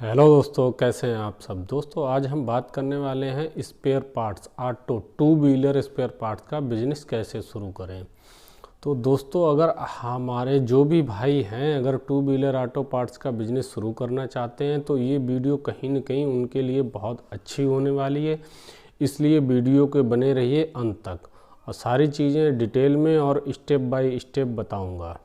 Hello दोस्तों, कैसे हैं आप सब। दोस्तों आज हम बात करने वाले हैं spare parts auto two wheeler spare parts का बिजनेस कैसे शुरू करें। तो दोस्तों अगर हमारे जो भी भाई हैं अगर टू व्हीलर ऑटो पार्ट्स का बिजनेस शुरू करना चाहते हैं तो ये वीडियो कहीं न कहीं उनके लिए बहुत अच्छी होने वाली है। इसलिए वीडियो के बने रहिए अंत तक और सारी चीज़ें डिटेल में और स्टेप बाय स्टेप बताऊंगा।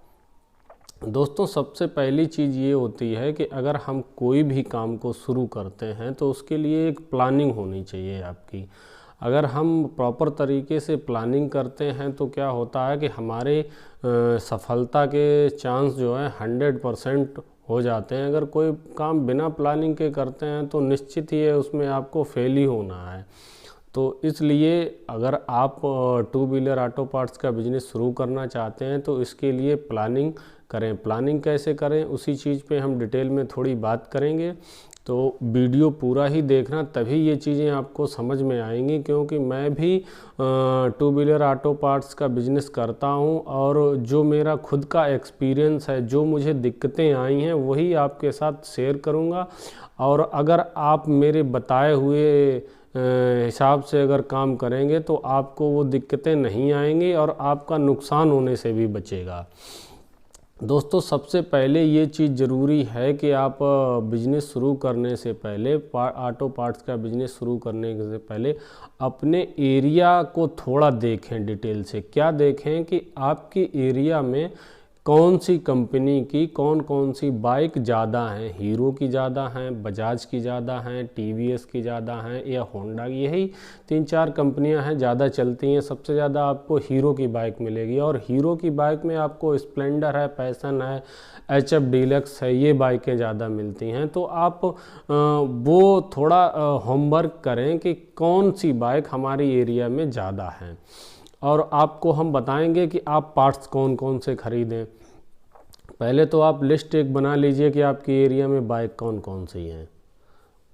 दोस्तों सबसे पहली चीज़ ये होती है कि अगर हम कोई भी काम को शुरू करते हैं तो उसके लिए एक प्लानिंग होनी चाहिए आपकी। अगर हम प्रॉपर तरीके से प्लानिंग करते हैं तो क्या होता है कि हमारे सफलता के चांस जो है 100% हो जाते हैं। अगर कोई काम बिना प्लानिंग के करते हैं तो निश्चित ही है उसमें आपको फेल ही होना है। तो इसलिए अगर आप टू व्हीलर ऑटो पार्ट्स का बिज़नेस शुरू करना चाहते हैं तो इसके लिए प्लानिंग करें। प्लानिंग कैसे करें उसी चीज़ पे हम डिटेल में थोड़ी बात करेंगे। तो वीडियो पूरा ही देखना, तभी ये चीज़ें आपको समझ में आएंगी, क्योंकि मैं भी टू व्हीलर ऑटो पार्ट्स का बिज़नेस करता हूं और जो मेरा खुद का एक्सपीरियंस है, जो मुझे दिक्कतें आई हैं वही आपके साथ शेयर करूंगा। और अगर आप मेरे बताए हुए हिसाब से अगर काम करेंगे तो आपको वो दिक्कतें नहीं आएंगी और आपका नुकसान होने से भी बचेगा। दोस्तों सबसे पहले ये चीज़ ज़रूरी है कि आप बिज़नेस शुरू करने से पहले ऑटो पार्ट्स का बिज़नेस शुरू करने से पहले अपने एरिया को थोड़ा देखें डिटेल से। क्या देखें कि आपकी एरिया में कौन सी कंपनी की कौन कौन सी बाइक ज़्यादा हैं। हीरो की ज़्यादा हैं, बजाज की ज़्यादा हैं, टीवीएस की ज़्यादा हैं या होंडा, यही 3-4 कंपनियां हैं ज़्यादा चलती हैं। सबसे ज़्यादा आपको हीरो की बाइक मिलेगी और हीरो की बाइक में आपको स्प्लेंडर है, पैशन है, HF डीलक्स है, ये बाइकें ज़्यादा मिलती हैं। तो आप वो थोड़ा होमवर्क करें कि कौन सी बाइक हमारी एरिया में ज़्यादा हैं और आपको हम बताएंगे कि आप पार्ट्स कौन कौन से ख़रीदें। पहले तो आप लिस्ट एक बना लीजिए कि आपकी एरिया में बाइक कौन कौन सी हैं।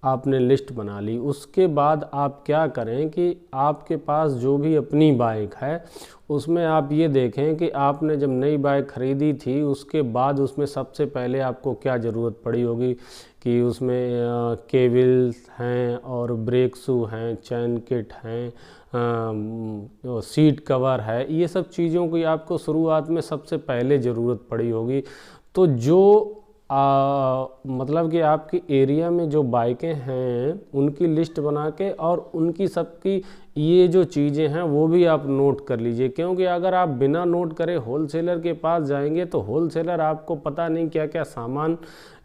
आपने लिस्ट बना ली, उसके बाद आप क्या करें कि आपके पास जो भी अपनी बाइक है उसमें आप ये देखें कि आपने जब नई बाइक ख़रीदी थी उसके बाद उसमें सबसे पहले आपको क्या ज़रूरत पड़ी होगी कि उसमें केबल्स हैं और ब्रेक शू हैं, चैन किट हैं, सीट कवर है, ये सब चीज़ों की आपको शुरुआत में सबसे पहले ज़रूरत पड़ी होगी। तो जो मतलब कि आपकी एरिया में जो बाइकें हैं उनकी लिस्ट बना के और उनकी सबकी ये जो चीज़ें हैं वो भी आप नोट कर लीजिए, क्योंकि अगर आप बिना नोट करे होलसेलर के पास जाएंगे तो होलसेलर आपको पता नहीं क्या क्या सामान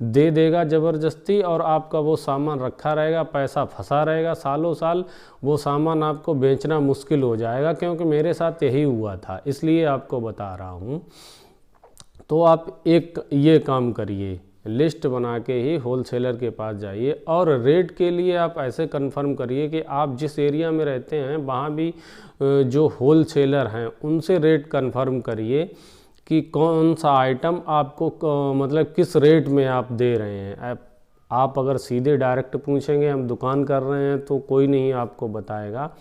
दे देगा ज़बरदस्ती और आपका वो सामान रखा रहेगा, पैसा फंसा रहेगा सालों साल, वो सामान आपको बेचना मुश्किल हो जाएगा। क्योंकि मेरे साथ यही हुआ था, इसलिए आपको बता रहा हूँ। तो आप एक ये काम करिए, लिस्ट बना के ही होलसेलर के पास जाइए और रेट के लिए आप ऐसे कंफर्म करिए कि आप जिस एरिया में रहते हैं वहाँ भी जो होलसेलर हैं उनसे रेट कंफर्म करिए कि कौन सा आइटम आपको मतलब किस रेट में आप दे रहे हैं। आप अगर सीधे डायरेक्ट पूछेंगे हम दुकान कर रहे हैं तो कोई नहीं आपको बताएगा।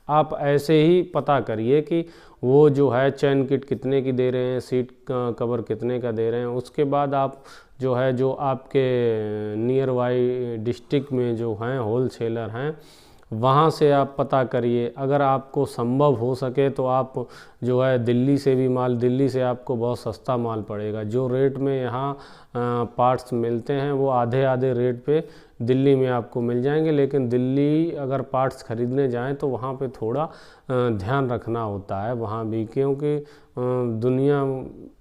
आप ऐसे ही पता करिए कि वो जो है चैन किट कितने की दे रहे हैं, सीट कवर कितने का दे रहे हैं। उसके बाद आप जो है जो आपके नियर बाई डिस्ट्रिक्ट में जो हैं होलसेलर हैं वहाँ से आप पता करिए। अगर आपको संभव हो सके तो आप जो है दिल्ली से भी माल, दिल्ली से आपको बहुत सस्ता माल पड़ेगा। जो रेट में यहाँ पार्ट्स मिलते हैं वो आधे आधे रेट पे दिल्ली में आपको मिल जाएंगे। लेकिन दिल्ली अगर पार्ट्स ख़रीदने जाएं तो वहाँ पे थोड़ा ध्यान रखना होता है वहाँ भी, क्योंकि दुनिया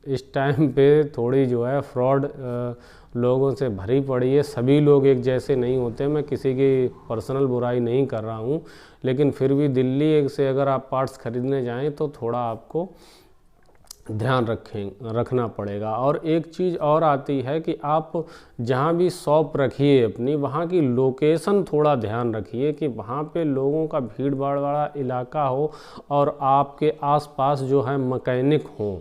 इस टाइम पे थोड़ी जो है फ्रॉड लोगों से भरी पड़ी है। सभी लोग एक जैसे नहीं होते, मैं किसी की पर्सनल बुराई नहीं कर रहा हूँ, लेकिन फिर भी दिल्ली से अगर आप पार्ट्स ख़रीदने जाएं तो थोड़ा आपको ध्यान रखना पड़ेगा। और एक चीज़ और आती है कि आप जहाँ भी शॉप रखिए अपनी, वहाँ की लोकेशन थोड़ा ध्यान रखिए कि वहाँ पे लोगों का भीड़ भाड़ वाला इलाका हो और आपके आसपास जो है मैकेनिक हों।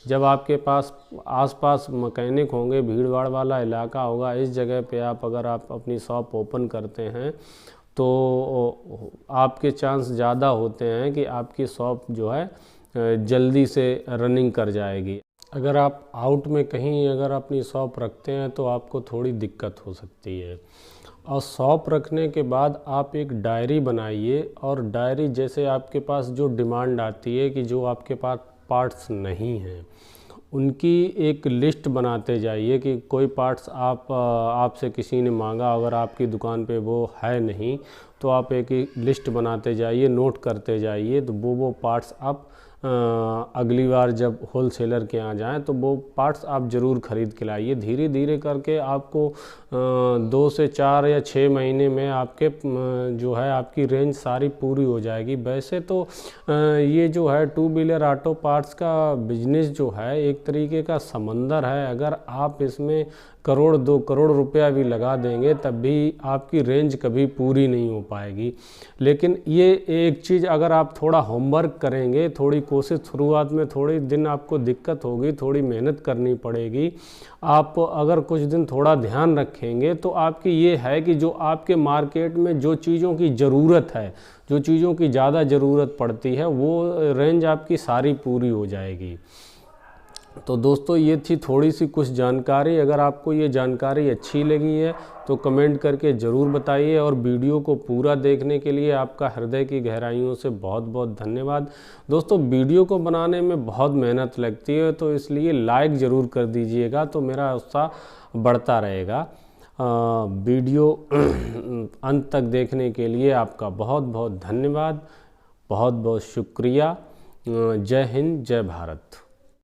जब आपके पास आसपास मैकेनिक होंगे, भीड़ भाड़ वाला इलाका होगा, इस जगह पे अगर आप अपनी शॉप ओपन करते हैं तो आपके चांस ज़्यादा होते हैं कि आपकी शॉप जो है जल्दी से रनिंग कर जाएगी। अगर आप आउट में कहीं अगर अपनी शॉप रखते हैं तो आपको थोड़ी दिक्कत हो सकती है। और शॉप रखने के बाद आप एक डायरी बनाइए, और डायरी जैसे आपके पास जो डिमांड आती है कि जो आपके पास पार्ट्स नहीं हैं उनकी एक लिस्ट बनाते जाइए कि कोई पार्ट्स आपसे किसी ने मांगा, अगर आपकी दुकान पे वो है नहीं तो आप एक लिस्ट बनाते जाइए, नोट करते जाइए, तो वो पार्ट्स आप अगली बार जब होलसेलर के यहाँ जाएं तो वो पार्ट्स आप ज़रूर ख़रीद के लाइए। धीरे धीरे करके आपको 2 से 4 या 6 महीने में आपके जो है आपकी रेंज सारी पूरी हो जाएगी। वैसे तो ये जो है टू व्हीलर ऑटो पार्ट्स का बिजनेस जो है एक तरीके का समंदर है। अगर आप इसमें 1-2 करोड़ रुपया भी लगा देंगे तब भी आपकी रेंज कभी पूरी नहीं हो पाएगी। लेकिन ये एक चीज़, अगर आप थोड़ा होमवर्क करेंगे, थोड़ी कोशिश, शुरुआत में थोड़ी दिन आपको दिक्कत होगी, थोड़ी मेहनत करनी पड़ेगी, आप अगर कुछ दिन थोड़ा ध्यान रखेंगे तो आपकी ये है कि जो आपके मार्केट में जो चीज़ों की ज़रूरत है, जो चीज़ों की ज़्यादा ज़रूरत पड़ती है, वो रेंज आपकी सारी पूरी हो जाएगी। तो दोस्तों ये थी थोड़ी सी कुछ जानकारी। अगर आपको ये जानकारी अच्छी लगी है तो कमेंट करके ज़रूर बताइए, और वीडियो को पूरा देखने के लिए आपका हृदय की गहराइयों से बहुत बहुत धन्यवाद। दोस्तों वीडियो को बनाने में बहुत मेहनत लगती है, तो इसलिए लाइक ज़रूर कर दीजिएगा तो मेरा उत्साह बढ़ता रहेगा। वीडियो अंत तक देखने के लिए आपका बहुत बहुत धन्यवाद, बहुत बहुत शुक्रिया। जय हिंद, जय भारत।